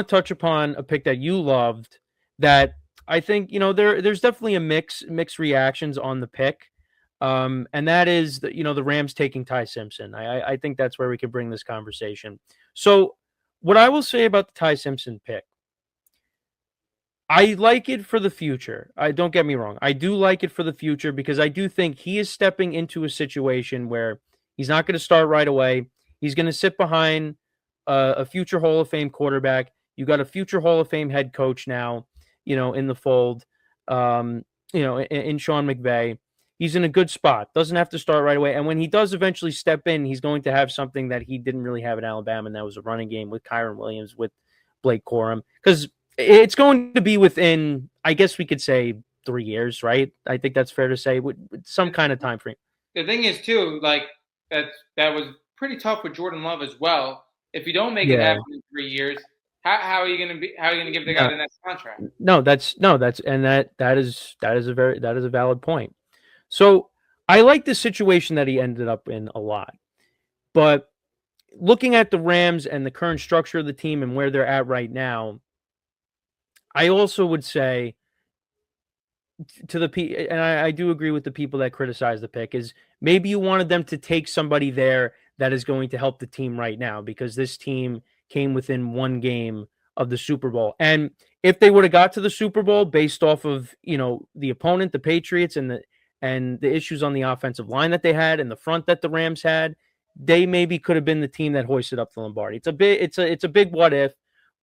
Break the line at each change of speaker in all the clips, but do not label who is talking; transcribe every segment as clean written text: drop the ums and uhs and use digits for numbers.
to touch upon a pick that you loved that I think, there's definitely a mixed reactions on the pick. And that is the Rams taking Ty Simpson. I think that's where we could bring this conversation. So what I will say about the Ty Simpson pick, I like it for the future. I don't get me wrong. I do like it for the future because I do think he is stepping into a situation where he's not going to start right away. He's going to sit behind a future Hall of Fame quarterback. You got a future Hall of Fame head coach now, in the fold. In Sean McVay. He's in a good spot. Doesn't have to start right away. And when he does eventually step in, he's going to have something that he didn't really have in Alabama, and that was a running game with Kyron Williams, with Blake Corum. Because it's going to be within, I guess we could say, 3 years, right? I think that's fair to say, with some kind of time frame.
The thing is, too, like that was pretty tough with Jordan Love as well. If you don't make it
Yeah.
happen in 3 years, how are you gonna be? How are you gonna give the guy
No,
the next contract?
no, that's and that is a valid point. So I like the situation that he ended up in a lot, but looking at the Rams and the current structure of the team and where they're at right now, I also would say to and I do agree with the people that criticize the pick, is maybe you wanted them to take somebody there that is going to help the team right now, because this team came within one game of the Super Bowl. And if they would have got to the Super Bowl based off of, the opponent, the Patriots, and the issues on the offensive line that they had and the front that the Rams had, they maybe could have been the team that hoisted up the Lombardi. It's a big what if,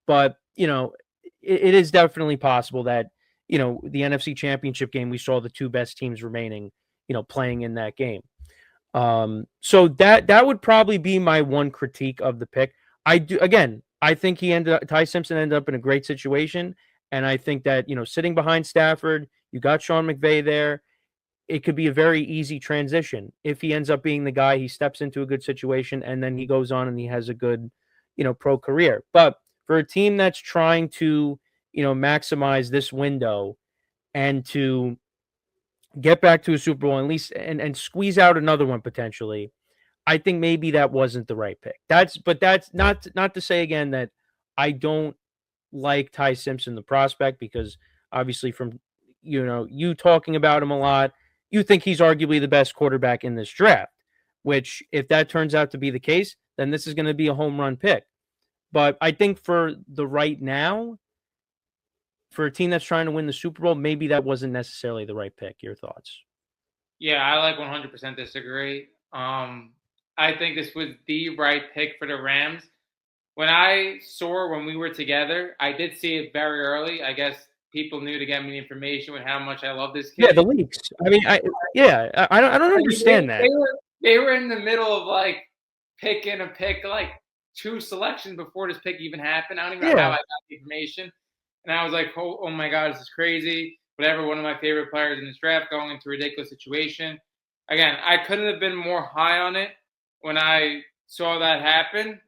but it is definitely possible that the NFC Championship game, we saw the two best teams remaining, playing in that game. So that would probably be my one critique of the pick. I think Ty Simpson ended up in a great situation, and I think that sitting behind Stafford, you got Sean McVay there. It could be a very easy transition if he ends up being the guy. He steps into a good situation, and then he goes on and he has a good, pro career. But for a team that's trying to, maximize this window and to get back to a Super Bowl, at least, and squeeze out another one potentially, I think maybe that wasn't the right pick. That's not to say again that I don't like Ty Simpson, the prospect, because obviously from you talking about him a lot, you think he's arguably the best quarterback in this draft, which if that turns out to be the case, then this is going to be a home run pick. But I think for the right now, for a team that's trying to win the Super Bowl, maybe that wasn't necessarily the right pick. Your thoughts?
Yeah, I like 100% disagree. I think this was the right pick for the Rams. When we were together, I did see it very early. I guess people knew to get me the information with how much I love this
Yeah,
kid.
the leaks. I mean, I don't
I mean, they,
understand that.
they were they were in the middle of like picking a pick, like two selections before this pick even happened. I don't even know how I
Yeah,
got the information, and I was like, oh my god, this is crazy. Whatever, one of my favorite players in this draft going into a ridiculous situation. Again, I couldn't have been more high on it when I saw that happen.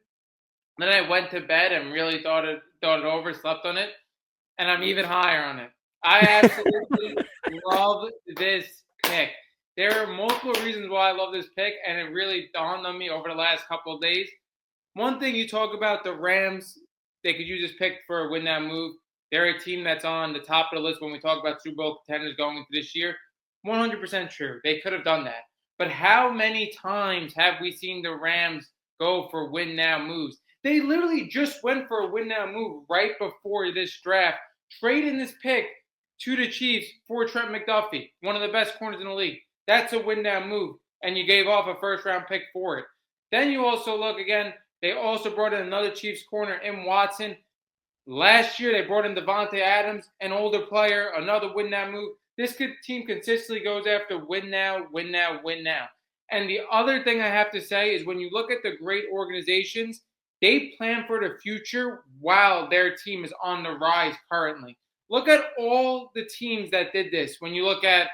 Then I went to bed and really thought it over, slept on it, and I'm even higher on it. I absolutely love this pick. There are multiple reasons why I love this pick, and it really dawned on me over the last couple of days. One thing you talk about the Rams, they could use this pick for a win now move. They're a team that's on the top of the list when we talk about Super Bowl contenders going into this year. 100% true. They could have done that. But how many times have we seen the Rams go for win now moves? They literally just went for a win now move right before this draft, trading this pick to the Chiefs for Trent McDuffie, one of the best corners in the league. That's a win now move, and you gave off a first round pick for it. Then you also look again, they also brought in another Chiefs corner in Watson. Last year, they brought in Devontae Adams, an older player, another win now move. This team consistently goes after win now, win now, win now. And the other thing I have to say is when you look at the great organizations, they plan for the future while their team is on the rise currently. Look at all the teams that did this. When you look at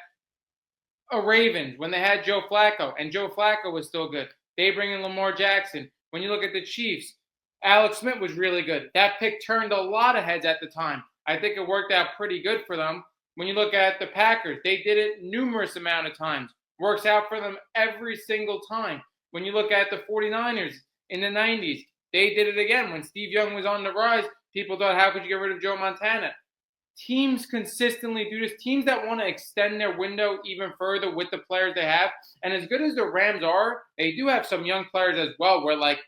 Ravens, when they had Joe Flacco, and Joe Flacco was still good, they bring in Lamar Jackson. When you look at the Chiefs, Alex Smith was really good. That pick turned a lot of heads at the time. I think it worked out pretty good for them. When you look at the Packers, they did it numerous amount of times. Works out for them every single time. When you look at the 49ers in the 90s, they did it again. When Steve Young was on the rise, people thought, how could you get rid of Joe Montana? Teams consistently do this. Teams that want to extend their window even further with the players they have. And as good as the Rams are, they do have some young players as well where, like,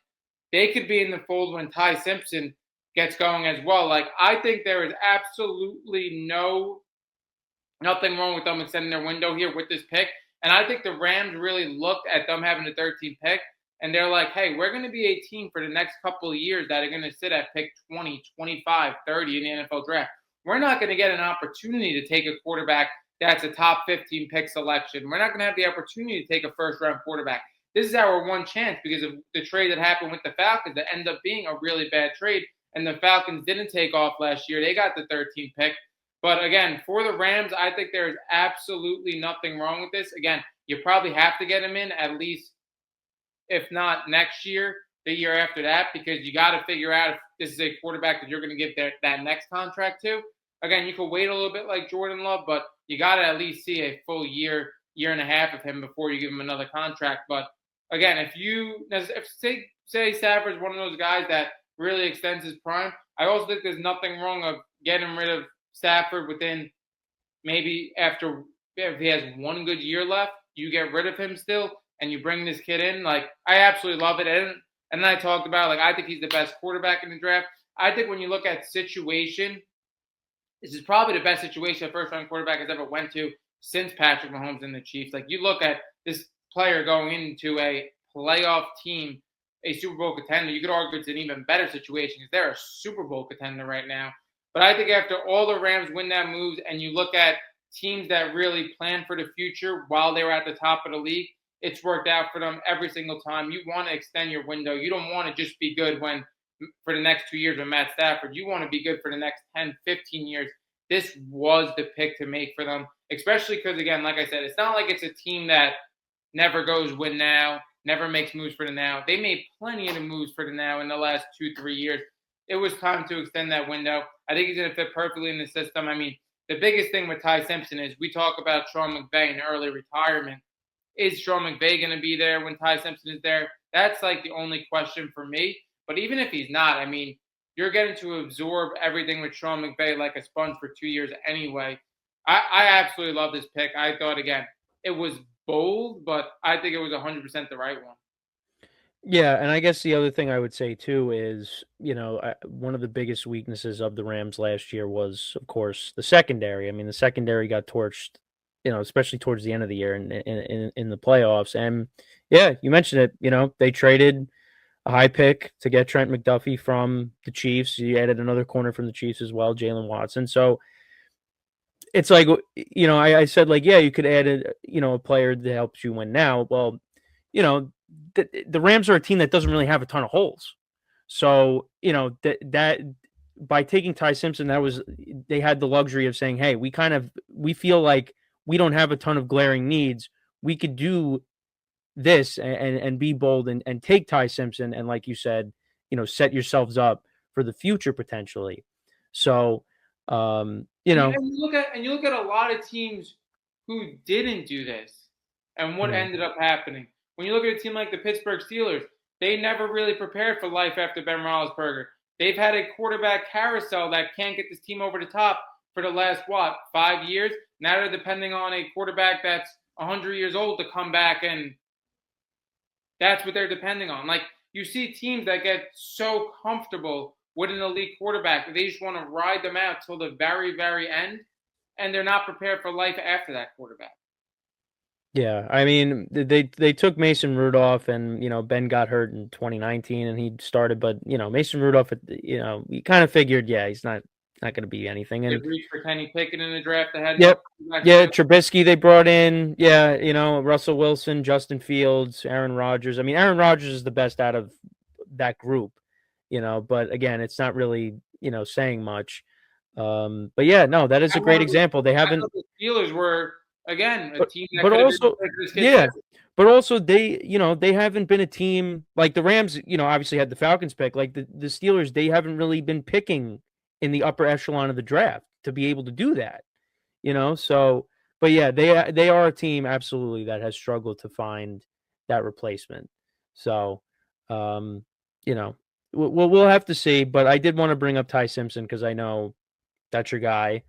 they could be in the fold when Ty Simpson gets going as well. Like, I think there is absolutely nothing wrong with them extending their window here with this pick. And I think the Rams really looked at them having the 13th pick, and they're like, hey, we're going to be a team for the next couple of years that are going to sit at pick 20, 25, 30 in the NFL draft. We're not going to get an opportunity to take a quarterback that's a top 15 pick selection. We're not going to have the opportunity to take a first-round quarterback. This is our one chance because of the trade that happened with the Falcons that ended up being a really bad trade, and the Falcons didn't take off last year. They got the 13th pick. But again, for the Rams, I think there's absolutely nothing wrong with this. Again, you probably have to get him in at least, if not next year, the year after that, because you got to figure out if this is a quarterback that you're going to give that next contract to. Again, you could wait a little bit like Jordan Love, but you got to at least see a full year and a half of him before you give him another contract. But again, if say Stafford's one of those guys that really extends his prime, I also think there's nothing wrong of getting rid of Stafford within maybe after if he has one good year left, you get rid of him still and you bring this kid in. Like, I absolutely love it. And then I talked about, like, I think he's the best quarterback in the draft. I think when you look at situation, this is probably the best situation a first-round quarterback has ever went to since Patrick Mahomes and the Chiefs. Like, you look at this player going into a playoff team, a Super Bowl contender, you could argue it's an even better situation because they're a Super Bowl contender right now. But I think after all the Rams win that moves and you look at teams that really plan for the future while they were at the top of the league, it's worked out for them every single time. You want to extend your window. You don't want to just be good for the next 2 years with Matt Stafford. You want to be good for the next 10, 15 years. This was the pick to make for them, especially because, again, like I said, it's not like it's a team that never goes win now, never makes moves for the now. They made plenty of the moves for the now in the last 2-3 years. It was time to extend that window. I think he's going to fit perfectly in the system. I mean, the biggest thing with Ty Simpson is we talk about Sean McVay in early retirement. Is Sean McVay going to be there when Ty Simpson is there? That's like the only question for me. But even if he's not, I mean, you're getting to absorb everything with Sean McVay like a sponge for 2 years anyway. I absolutely love this pick. I thought, again, it was bold, but I think it was 100% the right one.
Yeah, and I guess the other thing I would say too is, one of the biggest weaknesses of the Rams last year was, of course, the secondary. I mean, the secondary got torched, especially towards the end of the year in the playoffs. And yeah, you mentioned it. They traded a high pick to get Trent McDuffie from the Chiefs. You added another corner from the Chiefs as well, Jalen Watson. So it's like, I said, like, yeah, you could add a player that helps you win now. Well, the Rams are a team that doesn't really have a ton of holes. So, that by taking Ty Simpson, they had the luxury of saying, hey, we feel like we don't have a ton of glaring needs. We could do this and be bold and take Ty Simpson. And like you said, set yourselves up for the future potentially. So,
And you look at a lot of teams who didn't do this and what ended up happening. When you look at a team like the Pittsburgh Steelers, they never really prepared for life after Ben Roethlisberger. They've had a quarterback carousel that can't get this team over the top for the last, 5 years? Now they're depending on a quarterback that's 100 years old to come back, and that's what they're depending on. Like, you see teams that get so comfortable with an elite quarterback that they just want to ride them out till the very, very end, and they're not prepared for life after that quarterback.
Yeah, I mean, they took Mason Rudolph, and Ben got hurt in 2019, and he started. But Mason Rudolph, we kind of figured, yeah, he's not going to be anything.
They
And
reached for Kenny Pickett in the draft. They had
yep, yeah, Trubisky they brought in. Yeah, Russell Wilson, Justin Fields, Aaron Rodgers. I mean, Aaron Rodgers is the best out of that group. But again, it's not really saying much. But yeah, no, that is a great example. They haven't.
The Steelers were. Again, a team that
but also, yeah, but also they haven't been a team like the Rams, obviously had the Falcons pick. Like the Steelers, they haven't really been picking in the upper echelon of the draft to be able to do that, So, but yeah, they are a team absolutely that has struggled to find that replacement. So, we'll have to see. But I did want to bring up Ty Simpson because I know that's your guy,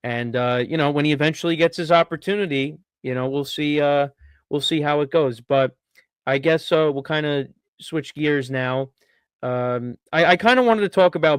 and when he eventually gets his opportunity, we'll see how it goes. But I guess we'll kind of switch gears now. I kind of wanted to talk about